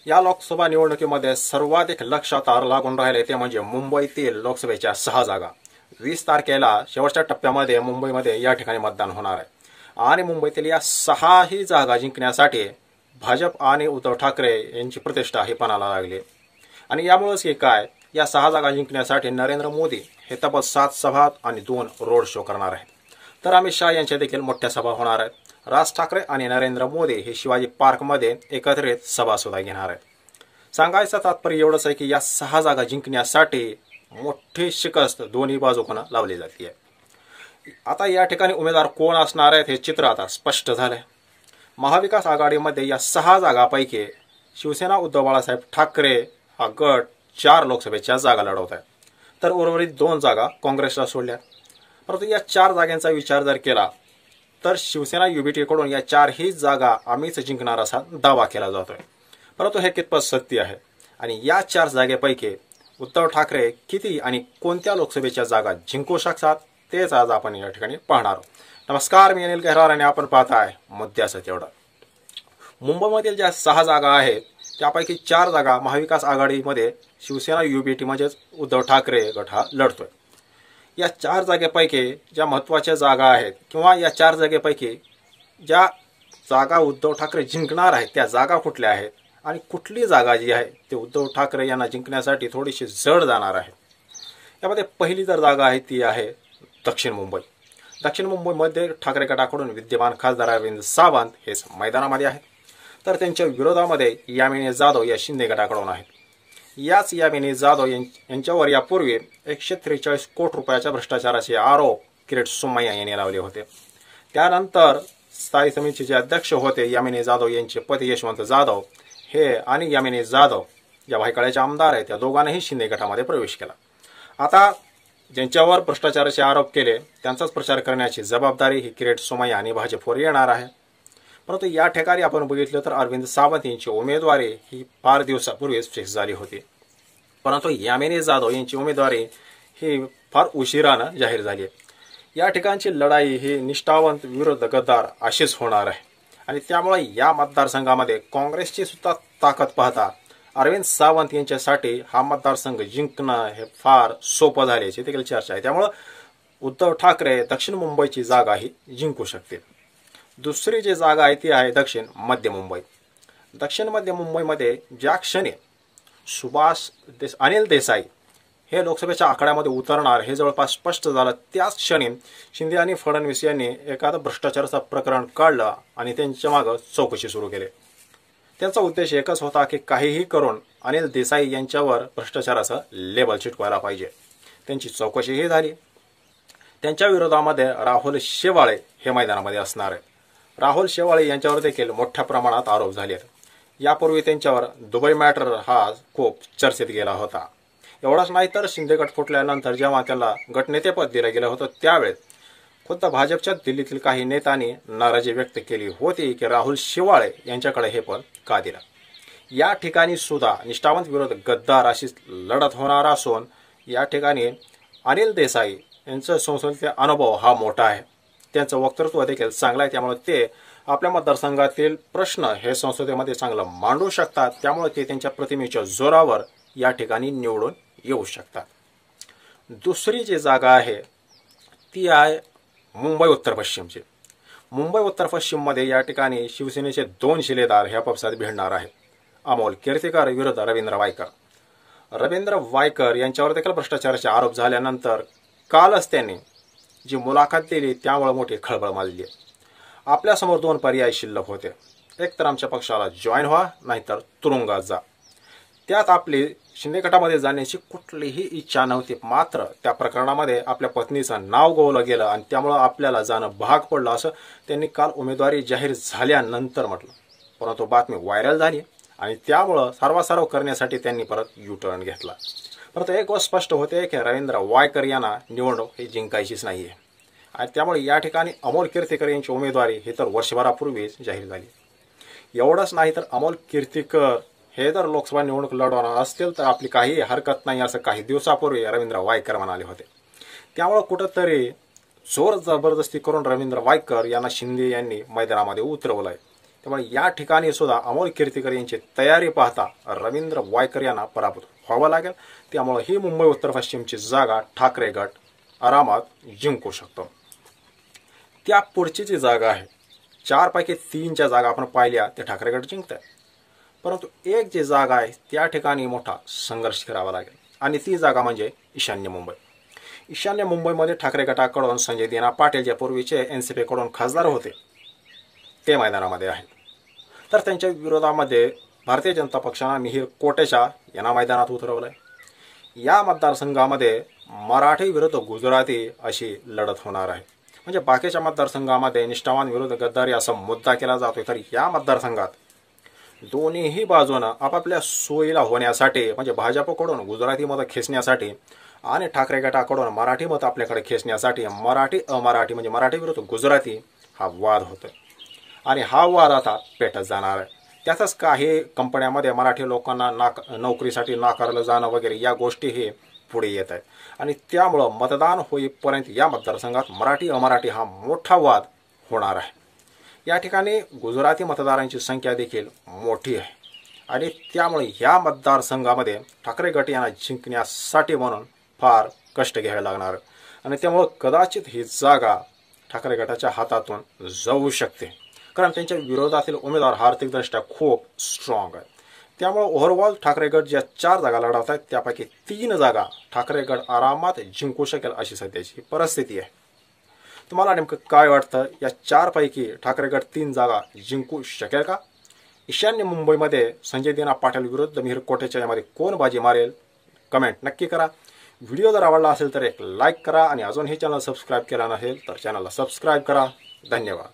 या लोकसभा निवडणुकीमध्ये सर्वाधिक लक्षात लागून राहिले ते म्हणजे मुंबईतील लोकसभेच्या 6 जागा। 20 तारखेला शेवटच्या टप्प्यामध्ये मुंबईमध्ये या ठिकाणी मतदान होणार आहे आणि मुंबईतील या 6ही जागा जिंकण्यासाठी भाजप आणि उद्धव ठाकरे यांची प्रतिष्ठा ही पणाला लागली आणि यामुळेच हे काय, या 6 जागा जिंकण्यासाठी नरेंद्र मोदी हे तब्बल 7 सभा आणि 2 रोड शो करणार आहेत। तर अमित शहा यांच्या देखील मोठ्या सभा होणार आहेत। राज ठाकरे आणि नरेंद्र मोदी हे शिवाजी पार्कमध्ये एकत्रित सभा सुद्धा घेणार आहेत। सांगायचं तात्पर्य एवढंच आहे की या 6 जागा जिंकण्यासाठी मोठी शिकस्त दोन्ही बाजूकडून लावली जाते। आता या ठिकाणी उमेदवार कोण असणार आहेत हे चित्र आता स्पष्ट झालंय। महाविकास आघाडीमध्ये या 6 जागांपैकी शिवसेना उद्धव बाळासाहेब ठाकरे हा गट 4 लोकसभेच्या जागा लढवत आहे, तर उर्वरित 2 जागा काँग्रेसला सोडल्या। परंतु या 4 जागांचा विचार जर केला तर शिवसेना युबीटीकडून या 4ही जागा आम्हीच जिंकणार असा दावा केला जातोय, परंतु हे कितपत सत्य आहे आणि या 4 जागेपैकी उद्धव ठाकरे किती आणि कोणत्या लोकसभेच्या जागा जिंकू शकतात तेच आज आपण या ठिकाणी पाहणार आहोत। नमस्कार, मी अनिल गहरार आणि आपण पाहताय मुद्द्याचं तेवढं। मुंबईमधील ज्या 6 जागा आहेत त्यापैकी 4 जागा महाविकास आघाडीमध्ये शिवसेना युबीटी म्हणजेच उद्धव ठाकरे गट हा लढतोय। या 4 जागेपैकी ज्या महत्त्वाच्या जागा आहेत किंवा या 4 जागेपैकी ज्या जागा उद्धव ठाकरे जिंकणार आहेत त्या जागा कुठल्या आहेत आणि कुठली जागा जी आहे ते उद्धव ठाकरे यांना जिंकण्यासाठी थोडीशी जड जाणार आहे। यामध्ये पहिली जर जागा आहे ती आहे दक्षिण मुंबई। दक्षिण मुंबईमध्ये ठाकरे गटाकडून विद्यमान खासदार अरविंद सावंत हेच मैदानामध्ये आहेत, तर त्यांच्या विरोधामध्ये यामिनी जाधव या शिंदे गटाकडून आहेत। याच यामिनी जाधव यांच्यावर यापूर्वी 143 कोटी रुपयाच्या भ्रष्टाचाराचे आरोप किरीट सोमय्या यांनी लावले होते। त्यानंतर स्थायी समितीचे अध्यक्ष होते यामिनी जाधव यांचे पती यशवंत जाधव हे आणि यामिनी जाधव ज्या भायखळ्याचे आमदार आहेत त्या दोघांनाही शिंदे गटामध्ये प्रवेश केला। आता ज्यांच्यावर भ्रष्टाचाराचे आरोप केले त्यांचाच प्रचार करण्याची जबाबदारी ही किरीट सोमय्या आणि भाजपवर येणार आहे। परंतु या ठिकाणी आपण बघितलं तर अरविंद सावंत यांची उमेदवारी ही फार दिवसापूर्वीच फिक्स झाली होती, परंतु यामिनी जाधव यांची उमेदवारी ही फार उशिरानं जाहीर झाली। या ठिकाणची लढाई ही निष्ठावंत विरुद्ध गद्दार अशीच होणार आहे आणि त्यामुळे या मतदारसंघामध्ये काँग्रेसची सुद्धा ताकद पाहता अरविंद सावंत यांच्यासाठी हा मतदारसंघ जिंकणं हे फार सोपं झाल्याची देखील चर्चा आहे। त्यामुळे उद्धव ठाकरे दक्षिण मुंबईची जागा ही जिंकू शकतील। दुसरी जी जागा आहे ती आहे दक्षिण मध्य मुंबई। दक्षिण मध्य मुंबईमध्ये ज्या क्षणी अनिल देसाई हे लोकसभेच्या आखाड्यामध्ये उतरणार हे जवळपास स्पष्ट झालं, त्याच क्षणी शिंदे आणि फडणवीस यांनी एखादं भ्रष्टाचाराचं प्रकरण काढलं आणि त्यांच्या मागे चौकशी सुरू केली। त्यांचा उद्देश एकच होता की काहीही करून अनिल देसाई यांच्यावर भ्रष्टाचाराचं लेबल चिटकवायला पाहिजे। त्यांची चौकशीही झाली। त्यांच्या विरोधामध्ये राहुल शेवाळे हे मैदानामध्ये असणार आहेत। राहुल शेवाळे यांच्यावर देखील मोठ्या प्रमाणात आरोप झाले आहेत। यापूर्वी त्यांच्यावर दुबई मॅटर हा खूप चर्चेत गेला होता। एवढाच नाही तर शिंदे गट फुटल्यानंतर जेव्हा त्याला गटनेतेपद दिलं गेलं होतं त्यावेळेस खुद्द भाजपच्या दिल्लीतील काही नेत्यांनी नाराजी व्यक्त केली होती की राहुल शेवाळे यांच्याकडे हे पद का दिलं। या ठिकाणी सुद्धा निष्ठावंत विरोध गद्दार अशीच लढत होणार असून या ठिकाणी अनिल देसाई यांचा संसदेचा अनुभव हा मोठा आहे, त्यांचं वक्तृत्व देखील चांगलं आहे, त्यामुळे ते आपल्या मतदारसंघातील प्रश्न हे संसदेमध्ये चांगलं मांडू शकतात। त्यामुळे ते त्यांच्या प्रतिमेच्या जोरावर या ठिकाणी निवडून येऊ शकतात। दुसरी जी जागा आहे ती आहे मुंबई उत्तर पश्चिमची। मुंबई उत्तर पश्चिममध्ये या ठिकाणी शिवसेनेचे 2 शिलेदार हे आपापसात भिडणार आहेत, अमोल कीर्तीकर विरुद्ध रवींद्र वायकर। रवींद्र वायकर यांच्यावर देखील भ्रष्टाचाराचे आरोप झाल्यानंतर कालच त्यांनी जी मुलाखत दिली त्यामुळे मोठी खळबळ माजली। आपल्यासमोर 2 पर्याय शिल्लक होते, एक तर आमच्या पक्षाला जॉईन व्हा नाहीतर तुरुंगात जा। त्यात आपली शिंदे गटामध्ये जाण्याची कुठलीही इच्छा नव्हती, मात्र त्या प्रकरणामध्ये आपल्या पत्नीचं नाव गोवलं गेलं आणि त्यामुळे आपल्याला जाणं भाग पडलं असं त्यांनी काल उमेदवारी जाहीर झाल्यानंतर म्हटलं। परंतु बातमी व्हायरल झाली आणि त्यामुळं सारवासारव करण्यासाठी त्यांनी परत यू टर्न घेतला। परंतु एक गोष्ट स्पष्ट होते की रवींद्र वायकर यांना निवडणूक ही जिंकायचीच नाहीये आणि त्यामुळे या ठिकाणी अमोल कीर्तीकर यांची उमेदवारी ही तर वर्षभरापूर्वीच जाहीर झाली। एवढंच नाही तर अमोल कीर्तीकर हे जर लोकसभा निवडणूक लढवणार असतील तर आपली काही हरकत नाही असं काही दिवसापूर्वी रवींद्र वायकर म्हणाले होते। त्यामुळे कुठंतरी जोर जबरदस्ती करून रवींद्र वायकर यांना शिंदे यांनी मैदानामध्ये उतरवलंय। त्यामुळे या ठिकाणी सुद्धा अमोल कीर्तीकर यांची तयारी पाहता रवींद्र वायकर यांना पराभूत व्हावं लागेल। त्यामुळे ही मुंबई उत्तर पश्चिमची जागा ठाकरे गट आरामात जिंकू शकतो। त्या पुढची जी जागा आहे 4 पैकी 3 जागा आपण पाहिल्या ते ठाकरे गट जिंकत आहे, परंतु एक जी जागा आहे त्या ठिकाणी मोठा संघर्ष करावा लागेल आणि ती जागा म्हणजे ईशान्य मुंबई। ईशान्य मुंबईमध्ये ठाकरे गटाकडून संजय दिना पाटील जे पूर्वीचे NCP कडून खासदार होते ते मैदानामध्ये आहेत, तर त्यांच्या विरोधामध्ये भारतीय जनता पक्षाने मिहीर कोटेचा यांना मैदानात उतरवलंय। या मतदारसंघामध्ये मराठी विरुद्ध गुजराती अशी लढत होणार आहे। म्हणजे बाकीच्या मतदारसंघामध्ये निष्ठावान विरुद्ध गद्दारी असा मुद्दा केला जातोय, तर या मतदारसंघात दोन्हीही बाजूनं आपापल्या सोयीला होण्यासाठी म्हणजे भाजपकडून गुजराती मतं खेचण्यासाठी आणि ठाकरे गटाकडून मराठी मतं आपल्याकडे खेचण्यासाठी मराठी अमराठी म्हणजे मराठी विरुद्ध गुजराती हा वाद होतोय आणि हा वाद आता पेटत जाणार आहे। त्यातच काही कंपन्यांमध्ये मराठी लोकांना नोकरीसाठी नाकारलं जाणं वगैरे या गोष्टी हे पुढे येत आहेत आणि त्यामुळं मतदान होईपर्यंत या मतदारसंघात मराठी अमराठी हा मोठा वाद होणार आहे। या ठिकाणी गुजराती मतदारांची संख्या देखील मोठी आहे आणि त्यामुळे या मतदारसंघामध्ये ठाकरे गट यांना जिंकण्यासाठी म्हणून फार कष्ट घ्यावे लागणार आणि त्यामुळे कदाचित ही जागा ठाकरे गटाच्या हातातून जाऊ शकते, कारण त्यांच्या विरोधातील उमेदवार आर्थिकदृष्ट्या खूप स्ट्रॉंग आहे। त्यामुळे ओव्हरऑल ठाकरे गट ज्या 4 जागा लढवत आहेत त्यापैकी 3 जागा ठाकरे गट आरामात जिंकू शकेल अशी सध्याची परिस्थिती आहे। तुम्हाला नेमकं काय वाटतं, या 4 पैकी ठाकरे गट 3 जागा जिंकू शकेल का? ईशान्य मुंबईमध्ये संजय दिना पाटील विरुद्ध मिहीर कोटेच्या यामध्ये कोण बाजी मारेल कमेंट नक्की करा। व्हिडिओ जर आवडला असेल तर एक लाईक करा आणि अजून हे चॅनल सबस्क्राईब केला नसेल तर चॅनलला सबस्क्राईब करा। धन्यवाद।